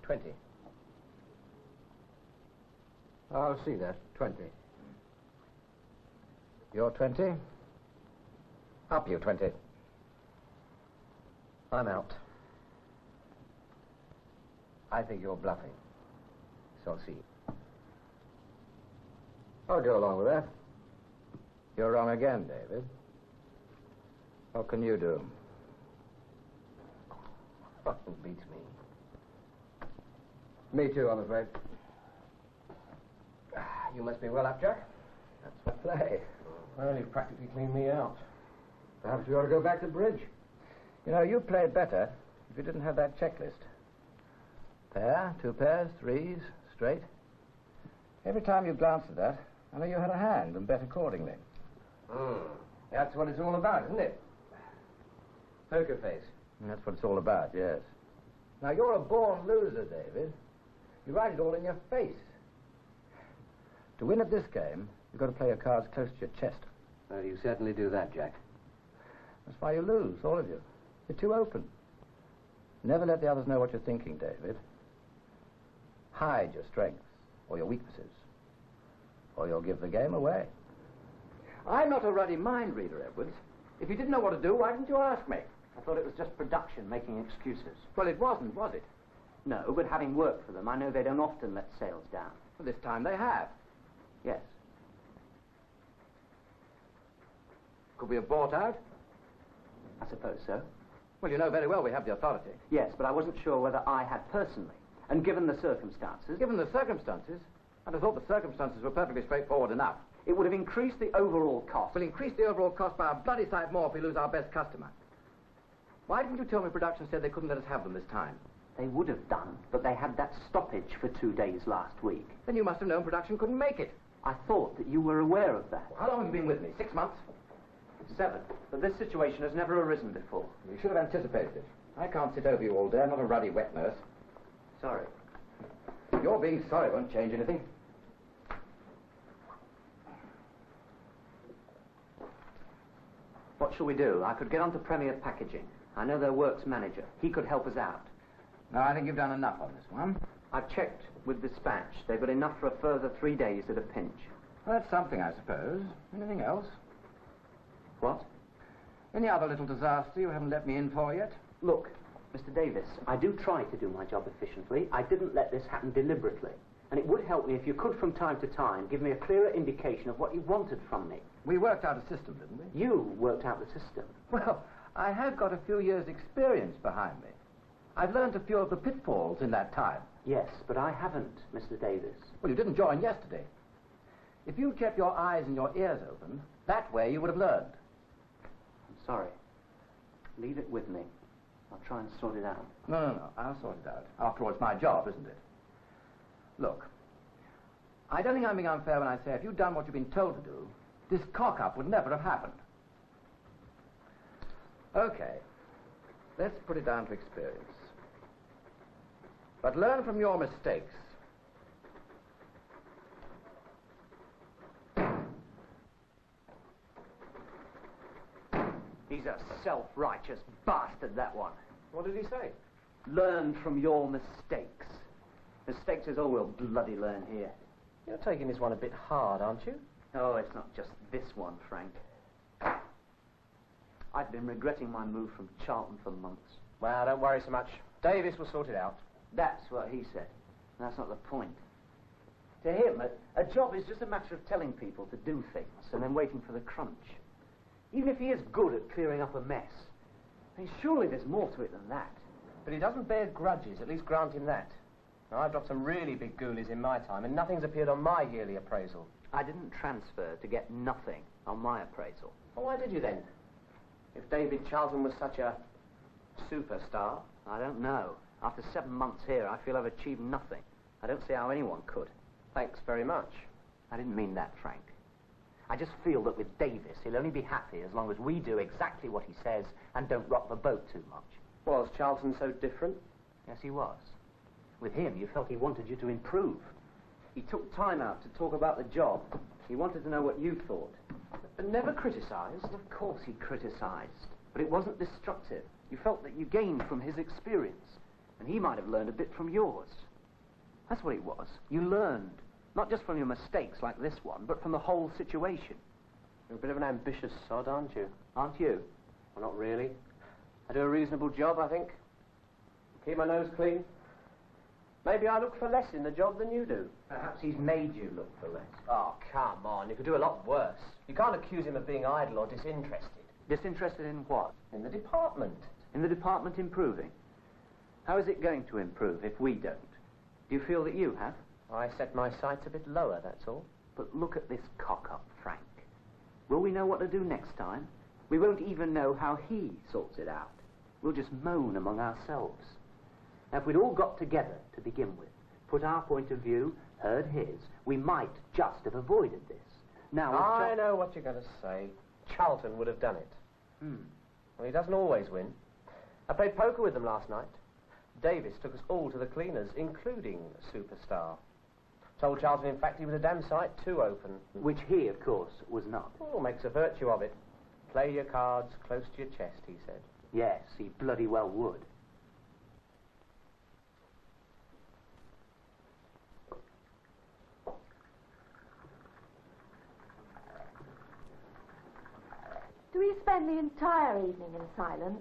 20. I'll see that. 20. You're 20? Up, you 20. I'm out. I think you're bluffing. So see. I'll go along with that. You're wrong again, David. What can you do? Beats me. Me too, I'm afraid. You must be well up, Jack. That's my play. Well, you've practically cleaned me out. Perhaps we ought to go back to bridge. You know, you played better if you didn't have that checklist. Pair, 2 pairs, 3s, straight. Every time you glanced at that, I know you had a hand and bet accordingly. That's what it's all about, isn't it? Poker face. And that's what it's all about, yes. Now, you're a born loser, David. You write it all in your face. To win at this game, you've got to play your cards close to your chest. Well, you certainly do that, Jack. That's why you lose, all of you. You're too open. Never let the others know what you're thinking, David. Hide your strengths or your weaknesses, or you'll give the game away. I'm not a ruddy mind reader, Edwards. If you didn't know what to do, why didn't you ask me? I thought it was just production making excuses. Well, it wasn't, was it? No, but having worked for them, I know they don't often let sales down. Well, this time they have. Yes. Could we have bought out? I suppose so. Well, you know very well we have the authority. Yes, but I wasn't sure whether I had personally. And given the circumstances... Given the circumstances? I'd have thought the circumstances were perfectly straightforward enough. It would have increased the overall cost. We'll increase the overall cost by a bloody sight more if we lose our best customer. Why didn't you tell me production said they couldn't let us have them this time? They would have done, but they had that stoppage for 2 days last week. Then you must have known production couldn't make it. I thought that you were aware of that. Well, how long have you been with me? 6 months? 7. But this situation has never arisen before. You should have anticipated it. I can't sit over you all day. I'm not a ruddy wet nurse. Sorry. Your being sorry won't change anything. What shall we do? I could get on to Premier Packaging. I know their works manager. He could help us out. No, I think you've done enough on this one. I've checked with Dispatch. They've got enough for a further 3 days at a pinch. Well, that's something, I suppose. Anything else? What? Any other little disaster you haven't let me in for yet? Look, Mr. Davis, I do try to do my job efficiently. I didn't let this happen deliberately. And it would help me if you could, from time to time, give me a clearer indication of what you wanted from me. We worked out a system, didn't we? You worked out the system. Well, I have got a few years' experience behind me. I've learned a few of the pitfalls in that time. Yes, but I haven't, Mr. Davis. Well, you didn't join yesterday. If you kept your eyes and your ears open, that way you would have learned. I'm sorry. Leave it with me. I'll try and sort it out. No. I'll sort it out. After all, it's my job, isn't it? Look, I don't think I'm being unfair when I say if you'd done what you've been told to do, this cock-up would never have happened. Okay. Let's put it down to experience. But learn from your mistakes. He's a self-righteous bastard, that one. What did he say? Learn from your mistakes. Mistakes is all we'll bloody learn here. You're taking this one a bit hard, aren't you? Oh, it's not just this one, Frank. I've been regretting my move from Charlton for months. Well, don't worry so much. Davis will sort it out. That's what he said. That's not the point. To him, a job is just a matter of telling people to do things and then waiting for the crunch. Even if he is good at clearing up a mess, I mean, surely there's more to it than that. But he doesn't bear grudges, at least grant him that. Now, I've dropped some really big ghoulies in my time, and nothing's appeared on my yearly appraisal. I didn't transfer to get nothing on my appraisal. Well, why did you then? If David Charlton was such a superstar. I don't know. After 7 months here, I feel I've achieved nothing. I don't see how anyone could. Thanks very much. I didn't mean that, Frank. I just feel that with Davis, he'll only be happy as long as we do exactly what he says and don't rock the boat too much. Was Charlton so different? Yes, he was. With him, you felt he wanted you to improve. He took time out to talk about the job. He wanted to know what you thought. But never criticised? Of course he criticised, but it wasn't destructive. You felt that you gained from his experience. And he might have learned a bit from yours. That's what it was. You learned. Not just from your mistakes like this one, but from the whole situation. You're a bit of an ambitious sod, aren't you? Aren't you? Well, not really. I do a reasonable job, I think. Keep my nose clean. Maybe I look for less in the job than you do. Perhaps he's made you look for less. Oh, come on. You could do a lot worse. You can't accuse him of being idle or disinterested. Disinterested in what? In the department. In the department improving. How is it going to improve if we don't? Do you feel that you have? I set my sights a bit lower, that's all. But look at this cock-up, Frank. Will we know what to do next time? We won't even know how he sorts it out. We'll just moan among ourselves. Now, if we'd all got together to begin with, put our point of view, heard his, we might just have avoided this. Now, I know what you're going to say. Charlton would have done it. Well, he doesn't always win. I played poker with them last night. Davis took us all to the cleaners, including Superstar. Told Charlton, in fact, he was a damn sight too open. Which he, of course, was not. Oh, makes a virtue of it. Play your cards close to your chest, he said. Yes, he bloody well would. Do we spend the entire evening in silence?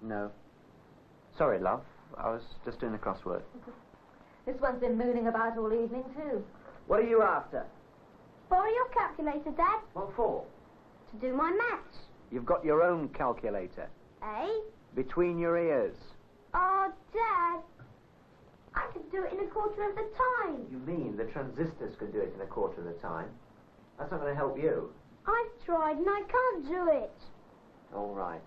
No. Sorry, love. I was just doing the crossword. This one's been mooning about all evening, too. What are you after? Borrow your calculator, Dad, What for? to do my maths. You've got your own calculator. Eh? Between your ears. Oh, Dad, I could do it in a quarter of the time. You mean the transistors could do it in a quarter of the time? That's not going to help you. I've tried and I can't do it. All right.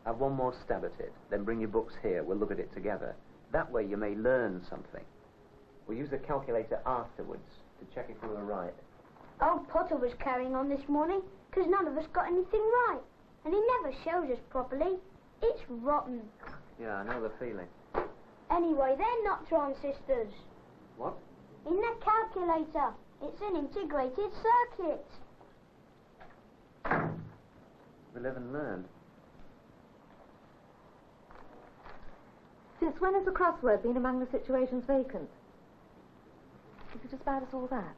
Have one more stab at it. Then bring your books here. We'll look at it together. That way you may learn something. We'll use the calculator afterwards to check if we were right. Old Potter was carrying on this morning because none of us got anything right. And he never shows us properly. It's rotten. Yeah, I know the feeling. Anyway, they're not transistors. What? In the calculator. It's an integrated circuit. We live and learn. Since when has the crossword been among the situations vacant? Is it as bad as all that?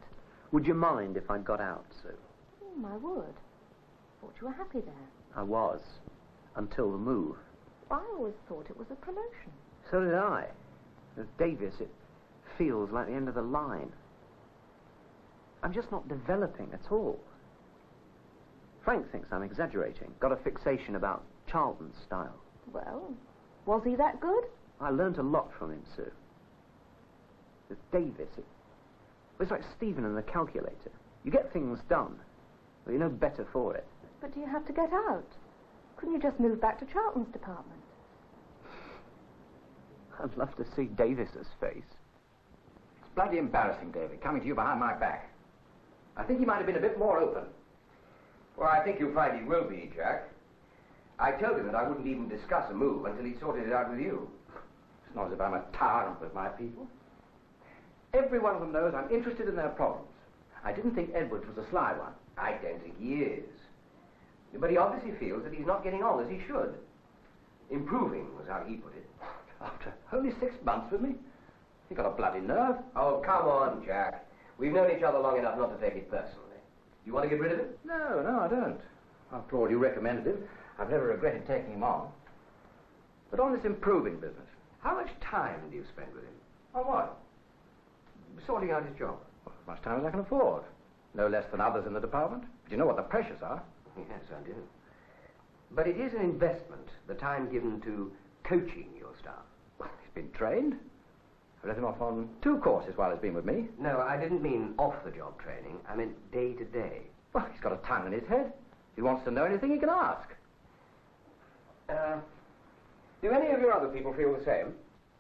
Would you mind if I'd got out, Sue? Oh, my word. Thought you were happy there. I was. Until the move. I always thought it was a promotion. So did I. With Davis, it feels like the end of the line. I'm just not developing at all. Frank thinks I'm exaggerating. Got a fixation about Charlton's style. Well, was he that good? I learnt a lot from him, Sue. With Davis, it's like Stephen and the calculator. You get things done, but you're no better for it. But do you have to get out? Couldn't you just move back to Charlton's department? I'd love to see Davis's face. It's bloody embarrassing, David, coming to you behind my back. I think he might have been a bit more open. Well, I think you'll find he will be, Jack. I told him that I wouldn't even discuss a move until he sorted it out with you. It's not as if I'm a tyrant with my people. Every one of them knows I'm interested in their problems. I didn't think Edwards was a sly one. I don't think he is. But he obviously feels that he's not getting on as he should. Improving was how he put it. After only 6 months with me? He got a bloody nerve. Oh, come on, Jack. We've known each other long enough not to take it personally. You want to get rid of him? No, I don't. After all, you recommended him. I've never regretted taking him on. But on this improving business. How much time do you spend with him? On what? Sorting out his job. Well, as much time as I can afford. No less than others in the department. But you know what the pressures are. Yes, I do. But it is an investment, the time given to coaching your staff. Well, he's been trained. I've let him off on 2 courses while he's been with me. No, I didn't mean off-the-job training. I meant day to day. Well, he's got a tongue in his head. If he wants to know anything, he can ask. Do any of your other people feel the same?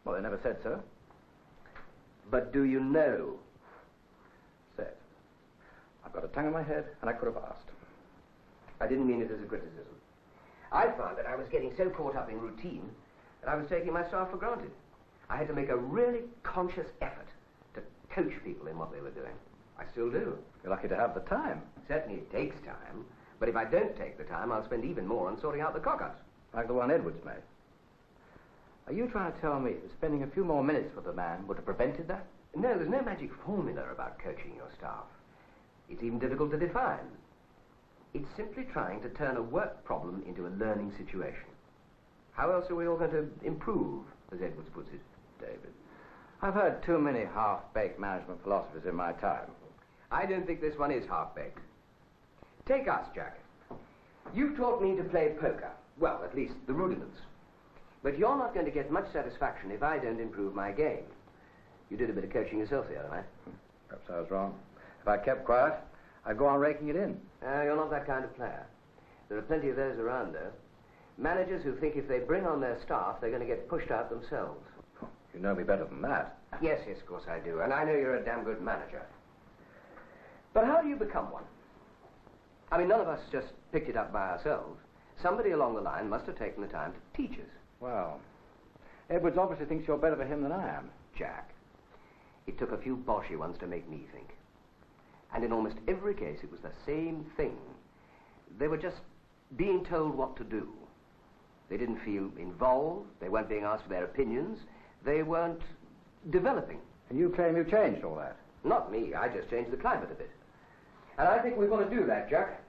Well, they never said so. But do you know? Said. I've got a tongue in my head, and I could have asked. I didn't mean it as a criticism. I found that I was getting so caught up in routine that I was taking my staff for granted. I had to make a really conscious effort to coach people in what they were doing. I still do. You're lucky to have the time. Certainly it takes time, but if I don't take the time, I'll spend even more on sorting out the cock-ups. Like the one Edwards made. Are you trying to tell me that spending a few more minutes with the man would have prevented that? No, there's no magic formula about coaching your staff. It's even difficult to define. It's simply trying to turn a work problem into a learning situation. How else are we all going to improve, as Edwards puts it, David? I've heard too many half-baked management philosophies in my time. I don't think this one is half-baked. Take us, Jack. You taught me to play poker. Well, at least the rudiments. But you're not going to get much satisfaction if I don't improve my game. You did a bit of coaching yourself the other night. Perhaps I was wrong. If I kept quiet, I'd go on raking it in. You're not that kind of player. There are plenty of those around, though. Managers who think if they bring on their staff, they're going to get pushed out themselves. You know me better than that. Yes, of course I do. And I know you're a damn good manager. But how do you become one? I mean, none of us just picked it up by ourselves. Somebody along the line must have taken the time to teach us. Well, Edwards obviously thinks you're better for him than I am. Jack, it took a few bolshy ones to make me think. And in almost every case, it was the same thing. They were just being told what to do. They didn't feel involved. They weren't being asked for their opinions. They weren't developing. And you claim you changed all that? Not me. I just changed the climate a bit. And I think we've got to do that, Jack.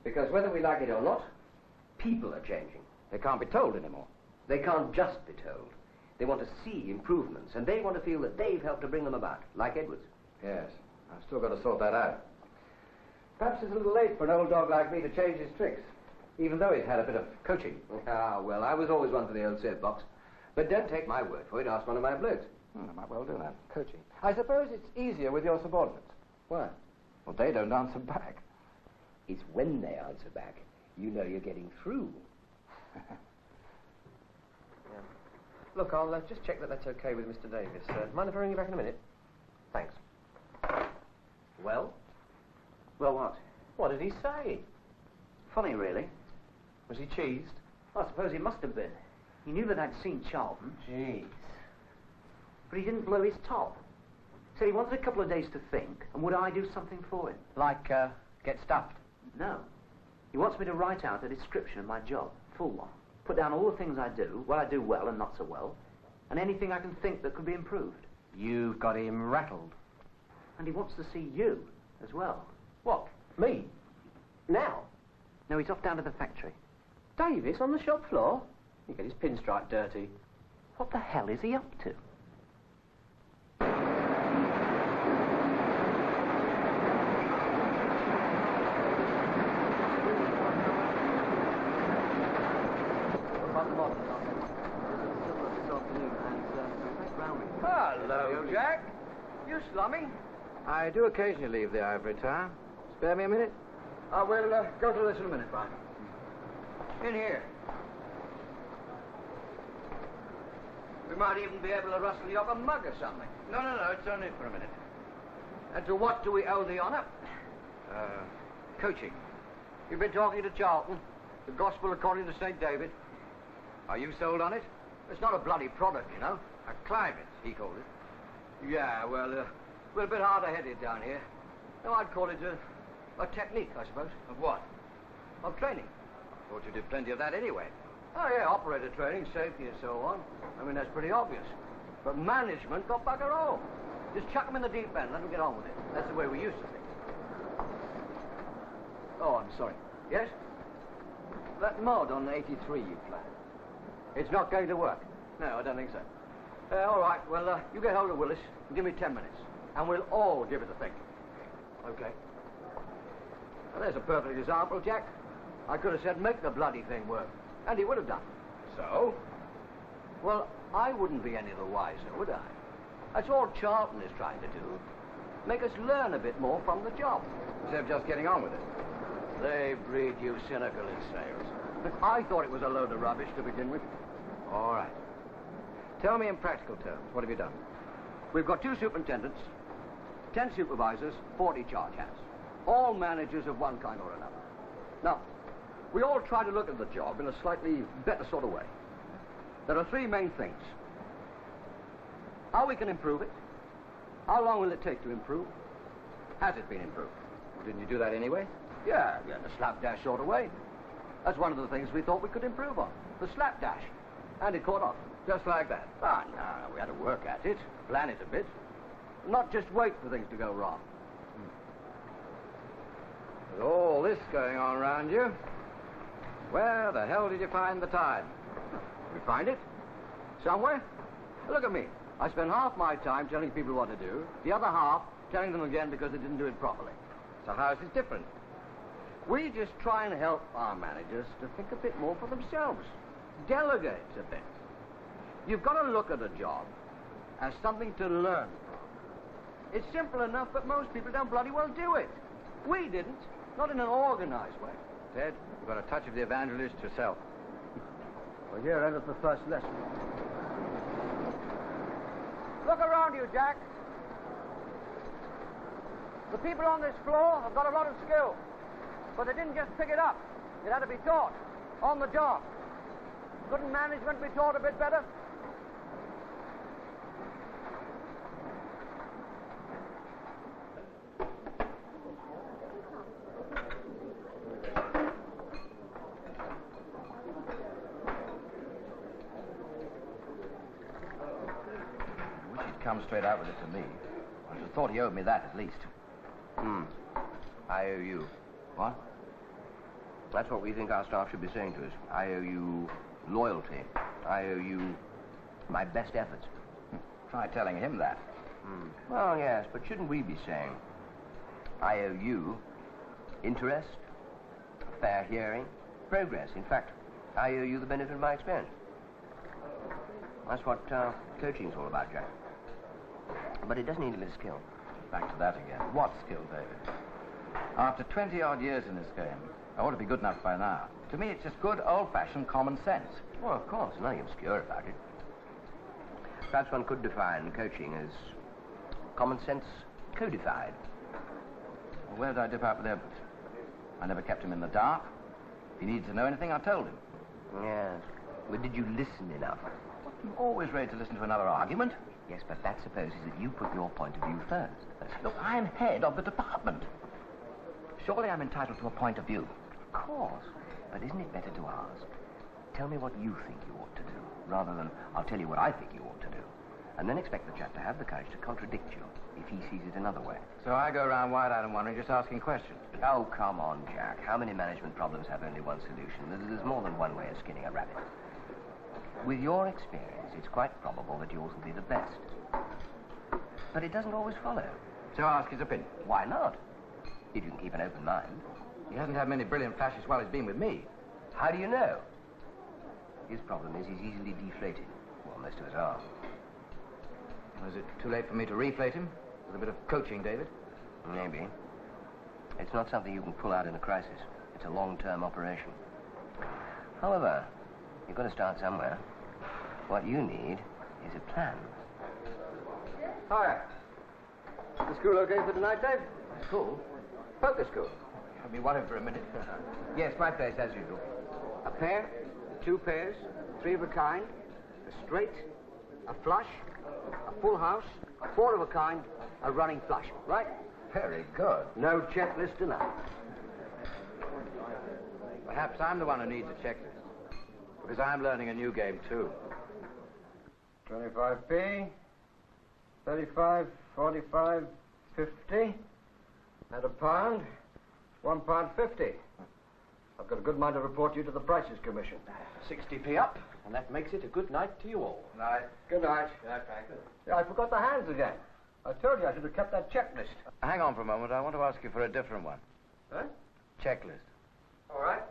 Because whether we like it or not, people are changing. They can't be told anymore. They can't just be told. They want to see improvements, and they want to feel that they've helped to bring them about, like Edwards. Yes, I've still got to sort that out. Perhaps it's a little late for an old dog like me to change his tricks, even though he's had a bit of coaching. Ah, well, I was always one for the old soapbox. But don't take my word for it. Ask one of my blokes. I might well do that. Coaching. I suppose it's easier with your subordinates. Why? Well, they don't answer back. It's when they answer back, you know you're getting through. Look, I'll just check that that's okay with Mr. Davis. Mind if I ring you back in a minute? Thanks. Well? Well, what? What did he say? Funny, really. Was he cheesed? I suppose he must have been. He knew that I'd seen Charlton. Jeez. But he didn't blow his top. Said he wanted a couple of days to think, and would I do something for him? Like, get stuffed? No. He wants me to write out a description of my job, full one. Put down all the things I do, what I do well and not so well, and anything I can think that could be improved. You've got him rattled. And he wants to see you as well. What? Me? Now? No, he's off down to the factory. Davis on the shop floor? He'll get his pinstripe dirty. What the hell is he up to? Hello, Jack. You slumming? I do occasionally leave the ivory tower. Spare me a minute? I will go to this in a minute, Brian. In here. We might even be able to rustle you up a mug or something. No, it's only for a minute. And to what do we owe the honor? Coaching. You've been talking to Charlton, the gospel according to St. David. Are you sold on it? It's not a bloody product, you know. A climate, he called it. Yeah, well, we're a bit harder-headed down here. No, I'd call it a technique, I suppose. Of what? Of training. Thought you did plenty of that anyway. Oh, yeah, operator training, safety and so on. I mean, that's pretty obvious. But management got bugger all. Just chuck them in the deep end, let them get on with it. That's the way we used to think. Oh, I'm sorry. Yes? That mod on 83 you planned. It's not going to work. No, I don't think so. All right, well, you get hold of Willis and give me 10 minutes. And we'll all give it a think. Okay. Well, there's a perfect example, Jack. I could have said, make the bloody thing work. And he would have done. So? Well, I wouldn't be any the wiser, would I? That's all Charlton is trying to do. Make us learn a bit more from the job. Instead of just getting on with it. They breed you cynical in sales. I thought it was a load of rubbish to begin with. All right. Tell me in practical terms, what have you done? We've got 2 superintendents, 10 supervisors, 40 charge hands. All managers of one kind or another. Now, we all try to look at the job in a slightly better sort of way. There are 3 main things. How we can improve it. How long will it take to improve? Has it been improved? Well, didn't you do that anyway? Yeah, the slapdash sort of way. That's one of the things we thought we could improve on. The slapdash. And it caught on. Just like that. Ah, no, we had to work at it, plan it a bit. Not just wait for things to go wrong. With all this going on around you, where the hell did you find the time? We find it? Somewhere? Look at me. I spend half my time telling people what to do, the other half telling them again because they didn't do it properly. So how's this different? We just try and help our managers to think a bit more for themselves. Delegate a bit. You've got to look at a job as something to learn from. It's simple enough, but most people don't bloody well do it. We didn't. Not in an organized way. Ted, you've got a touch of the evangelist yourself. Well, here endeth the first lesson. Look around you, Jack. The people on this floor have got a lot of skill, but they didn't just pick it up. It had to be taught, on the job. Couldn't management be taught a bit better? Come straight out with it to me. I should have thought he owed me that at least. I owe you. What? That's what we think our staff should be saying to us. I owe you loyalty. I owe you my best efforts. Try telling him that. Well, yes, but shouldn't we be saying, I owe you interest, fair hearing, progress. In fact, I owe you the benefit of my experience. That's what coaching's all about, Jack. But it does need a bit of skill. Back to that again. What skill, David? After 20-odd years in this game, I ought to be good enough by now. To me, it's just good, old-fashioned common sense. Well, of course, nothing obscure about it. Perhaps one could define coaching as common sense codified. Well, where did I dip out with Edward? I never kept him in the dark. If he needed to know anything, I told him. Yes. But did you listen enough? I'm always ready to listen to another argument. Yes, but that supposes that you put your point of view first. Look, I'm head of the department. Surely I'm entitled to a point of view. Of course. But isn't it better to ask, tell me what you think you ought to do, rather than I'll tell you what I think you ought to do, and then expect the chap to have the courage to contradict you if he sees it another way. So I go around wide-eyed and wondering, just asking questions. Oh, come on, Jack. How many management problems have only one solution? There's more than one way of skinning a rabbit. With your experience, it's quite probable that yours will be the best. But it doesn't always follow. So ask his opinion. Why not? If you can keep an open mind. He hasn't had many brilliant flashes while he's been with me. How do you know? His problem is he's easily deflated. Well, most of us are. Is it too late for me to reflate him? With a bit of coaching, David? Maybe. It's not something you can pull out in a crisis. It's a long-term operation. However, you've got to start somewhere. What you need is a plan. Hiya. The school okay for tonight, Dave? School? Poker school. Had me worried for a minute. Yes, my place, as usual. A pair, two pairs, three of a kind, a straight, a flush, a full house, four of a kind, a running flush, right? Very good. No checklist tonight. Perhaps I'm the one who needs a checklist. Because I'm learning a new game, too. 25p, 35, 45, 50. At a pound, £1.50. I've got a good mind to report you to the Prices Commission. 60p up, and that makes it a good night to you all. Night. Good night. Good night, Frank. Yeah, I forgot the hands again. I told you I should have kept that checklist. Hang on for a moment. I want to ask you for a different one. Huh? Checklist. All right.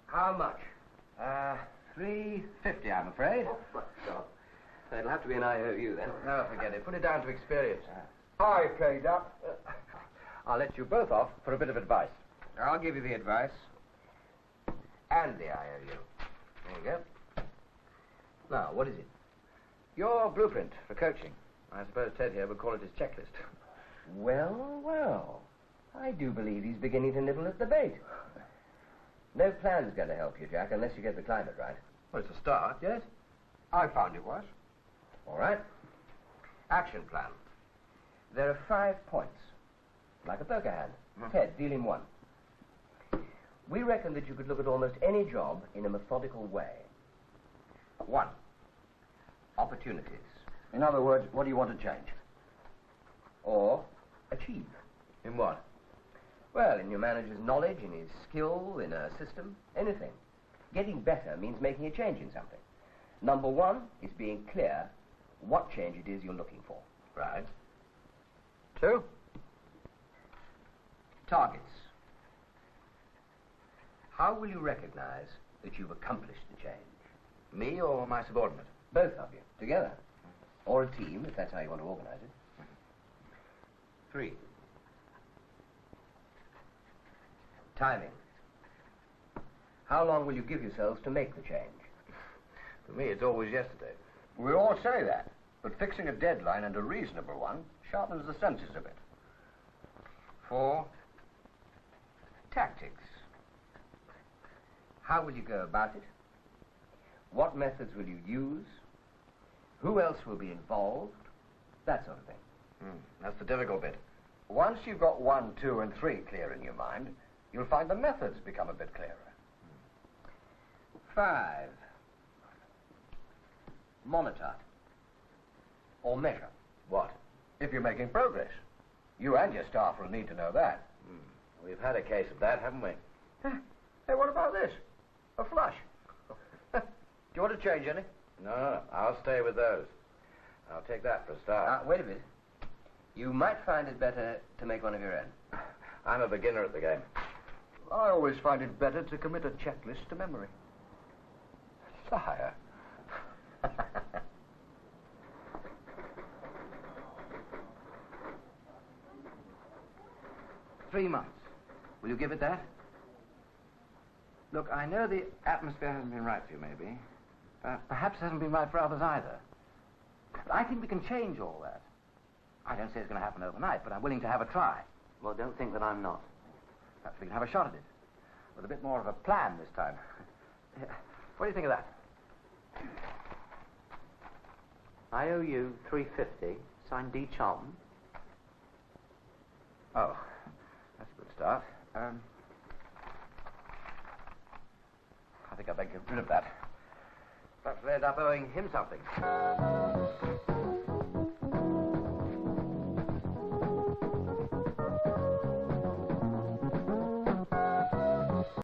How much? $3.50, I'm afraid. Oh, my God. It'll have to be an IOU then. No, forget it. Put it down to experience. I paid up. I'll let you both off for a bit of advice. I'll give you the advice. And the IOU. There you go. Now, what is it? Your blueprint for coaching. I suppose Ted here would call it his checklist. Well, well. I do believe he's beginning to nibble at the bait. No plan's going to help you, Jack, unless you get the climate right. Well, it's a start, yes? I found it was. All right. Action plan. There are 5 points. Like a poker hand. Ted, deal in 1. We reckon that you could look at almost any job in a methodical way. 1. opportunities. In other words, what do you want to change? Or achieve. In what? Well, in your manager's knowledge, in his skill, in a system, anything. Getting better means making a change in something. Number one is being clear what change it is you're looking for. Right. 2? Targets. How will you recognize that you've accomplished the change? Me or my subordinate? Both of you, together. Or a team, if that's how you want to organize it. 3. Timing. How long will you give yourselves to make the change? For me, it's always yesterday. We all say that, but fixing a deadline, and a reasonable one, sharpens the senses a bit. 4. Tactics. How will you go about it? What methods will you use? Who else will be involved? That sort of thing. That's the difficult bit. Once you've got 1, 2, and 3 clear in your mind, you'll find the methods become a bit clearer. 5. Monitor. Or measure. What? If you're making progress. You and your staff will need to know that. We've had a case of that, haven't we? Hey, what about this? A flush. Do you want to change any? No, I'll stay with those. I'll take that for a start. Wait a minute. You might find it better to make one of your own. I'm a beginner at the game. I always find it better to commit a checklist to memory. Liar. 3 months. Will you give it that? Look, I know the atmosphere hasn't been right for you, maybe. Perhaps it hasn't been right for others either. But I think we can change all that. I don't say it's going to happen overnight, but I'm willing to have a try. Well, don't think that I'm not. Perhaps we can have a shot at it. With a bit more of a plan this time. What do you think of that? I owe you $350, signed D. Charlton. Oh, that's a good start. I think I'd better get rid of that. Perhaps we'll end up owing him something.